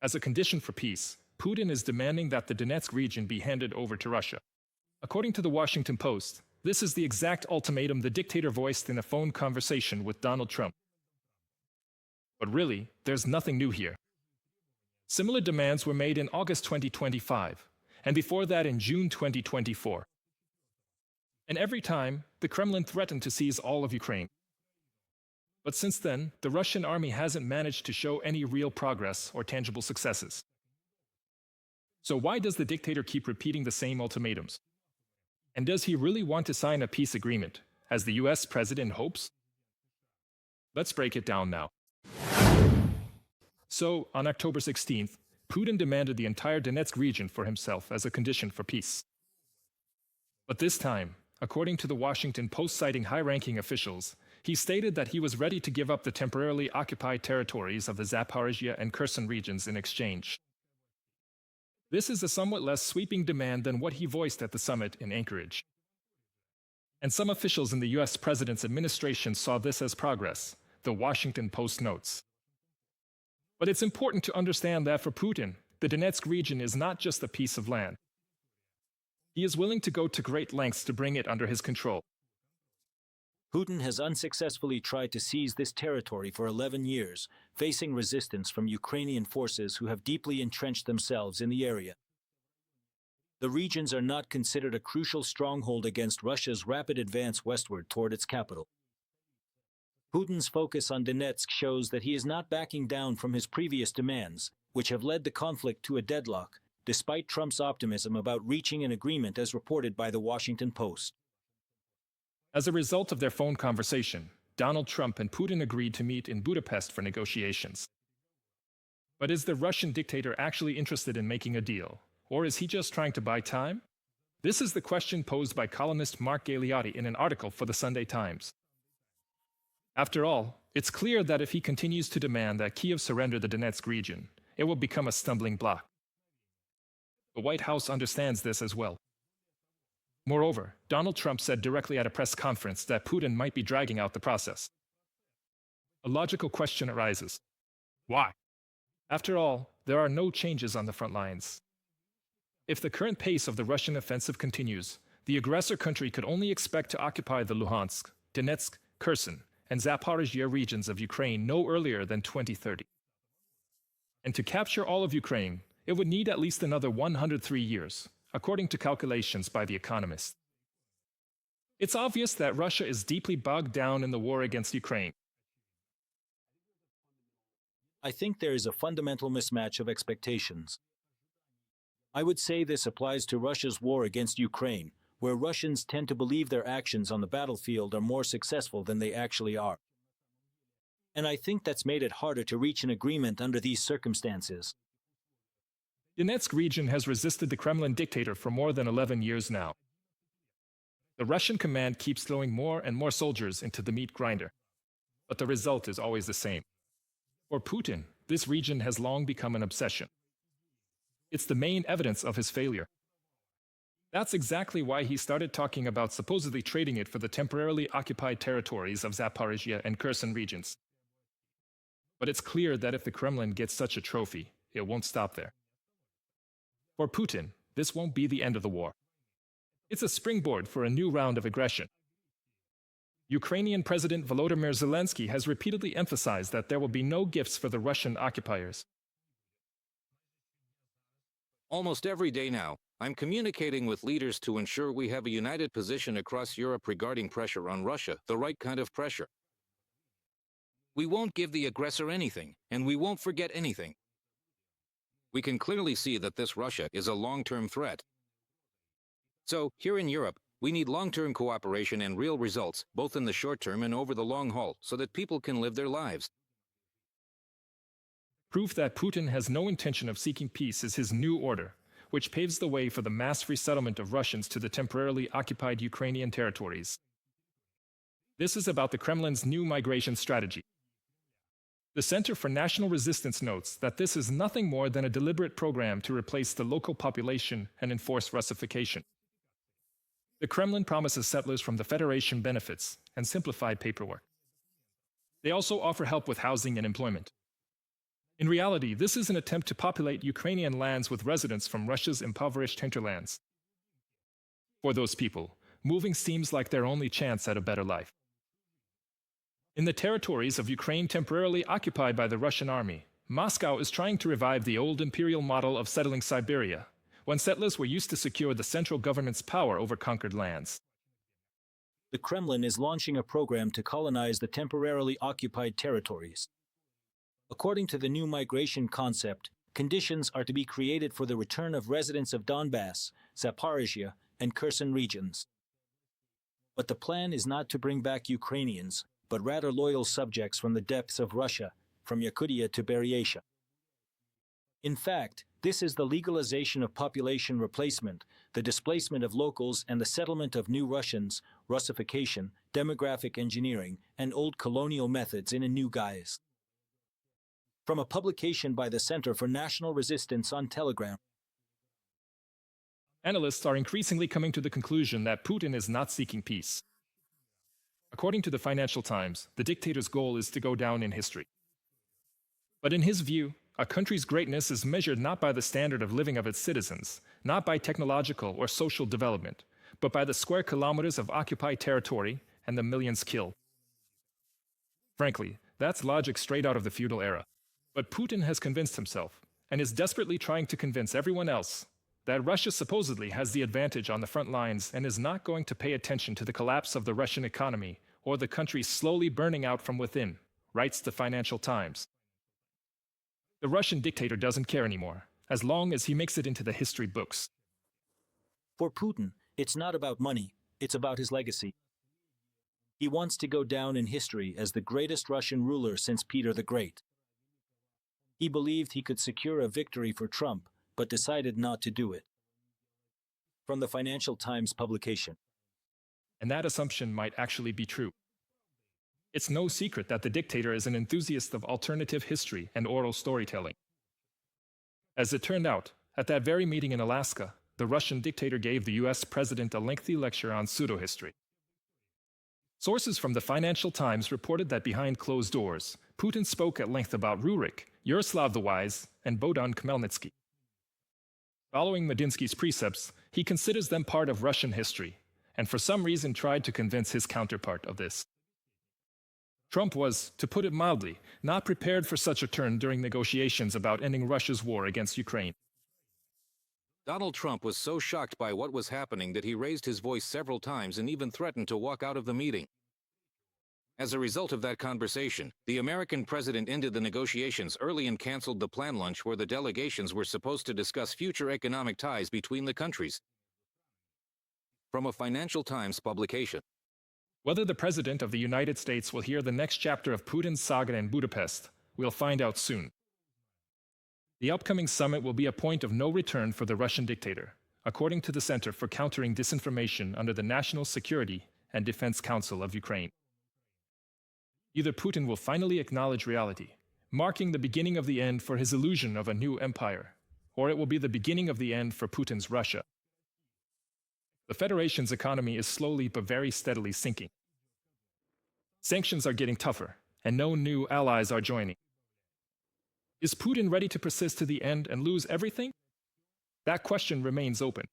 As a condition for peace, Putin is demanding that the Donetsk region be handed over to Russia. According to the Washington Post, this is the exact ultimatum the dictator voiced in a phone conversation with Donald Trump. But really, there's nothing new here. Similar demands were made in August 2025, and before that in June 2024. And every time, the Kremlin threatened to seize all of Ukraine. But since then, the Russian army hasn't managed to show any real progress or tangible successes. So why does the dictator keep repeating the same ultimatums? And does he really want to sign a peace agreement, as the US president hopes? Let's break it down now. So, on October 16th, Putin demanded the entire Donetsk region for himself as a condition for peace. But this time, according to the Washington Post citing high-ranking officials, he stated that he was ready to give up the temporarily occupied territories of the Zaporizhia and Kherson regions in exchange. This is a somewhat less sweeping demand than what he voiced at the summit in Anchorage. And some officials in the US president's administration saw this as progress, the Washington Post notes. But it's important to understand that for Putin, the Donetsk region is not just a piece of land. He is willing to go to great lengths to bring it under his control. Putin has unsuccessfully tried to seize this territory for 11 years, facing resistance from Ukrainian forces who have deeply entrenched themselves in the area. The regions are not considered a crucial stronghold against Russia's rapid advance westward toward its capital. Putin's focus on Donetsk shows that he is not backing down from his previous demands, which have led the conflict to a deadlock, despite Trump's optimism about reaching an agreement as reported by the Washington Post. As a result of their phone conversation, Donald Trump and Putin agreed to meet in Budapest for negotiations. But is the Russian dictator actually interested in making a deal, or is he just trying to buy time? This is the question posed by columnist Mark Galeotti in an article for the Sunday Times. After all, it's clear that if he continues to demand that Kyiv surrender the Donetsk region, it will become a stumbling block. The White House understands this as well. Moreover, Donald Trump said directly at a press conference that Putin might be dragging out the process. A logical question arises. Why? After all, there are no changes on the front lines. If the current pace of the Russian offensive continues, the aggressor country could only expect to occupy the Luhansk, Donetsk, Kherson, and Zaporizhia regions of Ukraine no earlier than 2030. And to capture all of Ukraine, it would need at least another 103 years, according to calculations by The Economist. It's obvious that Russia is deeply bogged down in the war against Ukraine. I think there is a fundamental mismatch of expectations. I would say this applies to Russia's war against Ukraine, where Russians tend to believe their actions on the battlefield are more successful than they actually are. And I think that's made it harder to reach an agreement under these circumstances. The Donetsk region has resisted the Kremlin dictator for more than 11 years now. The Russian command keeps throwing more and more soldiers into the meat grinder. But the result is always the same. For Putin, this region has long become an obsession. It's the main evidence of his failure. That's exactly why he started talking about supposedly trading it for the temporarily occupied territories of Zaporizhia and Kherson regions. But it's clear that if the Kremlin gets such a trophy, it won't stop there. For Putin, this won't be the end of the war. It's a springboard for a new round of aggression. Ukrainian President Volodymyr Zelenskyy has repeatedly emphasized that there will be no gifts for the Russian occupiers. Almost every day now, I'm communicating with leaders to ensure we have a united position across Europe regarding pressure on Russia, the right kind of pressure. We won't give the aggressor anything, and we won't forget anything. We can clearly see that this Russia is a long-term threat. So, here in Europe, we need long-term cooperation and real results, both in the short term and over the long haul, so that people can live their lives. Proof that Putin has no intention of seeking peace is his new order, which paves the way for the mass resettlement of Russians to the temporarily occupied Ukrainian territories. This is about the Kremlin's new migration strategy. The Center for National Resistance notes that this is nothing more than a deliberate program to replace the local population and enforce Russification. The Kremlin promises settlers from the Federation benefits and simplified paperwork. They also offer help with housing and employment. In reality, this is an attempt to populate Ukrainian lands with residents from Russia's impoverished hinterlands. For those people, moving seems like their only chance at a better life. In the territories of Ukraine temporarily occupied by the Russian army, Moscow is trying to revive the old imperial model of settling Siberia, when settlers were used to secure the central government's power over conquered lands. The Kremlin is launching a program to colonize the temporarily occupied territories. According to the new migration concept, conditions are to be created for the return of residents of Donbass, Zaporizhia, and Kherson regions. But the plan is not to bring back Ukrainians, but rather loyal subjects from the depths of Russia, from Yakutia to Buryatia. In fact, this is the legalization of population replacement, the displacement of locals and the settlement of new Russians, Russification, demographic engineering, and old colonial methods in a new guise. From a publication by the Center for National Resistance on Telegram. Analysts are increasingly coming to the conclusion that Putin is not seeking peace. According to the Financial Times, the dictator's goal is to go down in history. But in his view, a country's greatness is measured not by the standard of living of its citizens, not by technological or social development, but by the square kilometers of occupied territory and the millions killed. Frankly, that's logic straight out of the feudal era. But Putin has convinced himself, and is desperately trying to convince everyone else, that Russia supposedly has the advantage on the front lines and is not going to pay attention to the collapse of the Russian economy or the country slowly burning out from within, writes the Financial Times. The Russian dictator doesn't care anymore, as long as he makes it into the history books. For Putin, it's not about money, it's about his legacy. He wants to go down in history as the greatest Russian ruler since Peter the Great. He believed he could secure a victory for Trump, but decided not to do it. From the Financial Times publication. And that assumption might actually be true. It's no secret that the dictator is an enthusiast of alternative history and oral storytelling. As it turned out, at that very meeting in Alaska, the Russian dictator gave the US president a lengthy lecture on pseudo-history. Sources from the Financial Times reported that behind closed doors, Putin spoke at length about Rurik, Yaroslav the Wise, and Bohdan Khmelnytsky. Following Medinsky's precepts, he considers them part of Russian history, and for some reason tried to convince his counterpart of this. Trump was, to put it mildly, not prepared for such a turn during negotiations about ending Russia's war against Ukraine. Donald Trump was so shocked by what was happening that he raised his voice several times and even threatened to walk out of the meeting. As a result of that conversation, the American president ended the negotiations early and canceled the planned lunch where the delegations were supposed to discuss future economic ties between the countries. From a Financial Times publication. Whether the President of the United States will hear the next chapter of Putin's saga in Budapest, we'll find out soon. The upcoming summit will be a point of no return for the Russian dictator, according to the Center for Countering Disinformation under the National Security and Defense Council of Ukraine. Either Putin will finally acknowledge reality, marking the beginning of the end for his illusion of a new empire, or it will be the beginning of the end for Putin's Russia. The Federation's economy is slowly but very steadily sinking. Sanctions are getting tougher, and no new allies are joining. Is Putin ready to persist to the end and lose everything? That question remains open.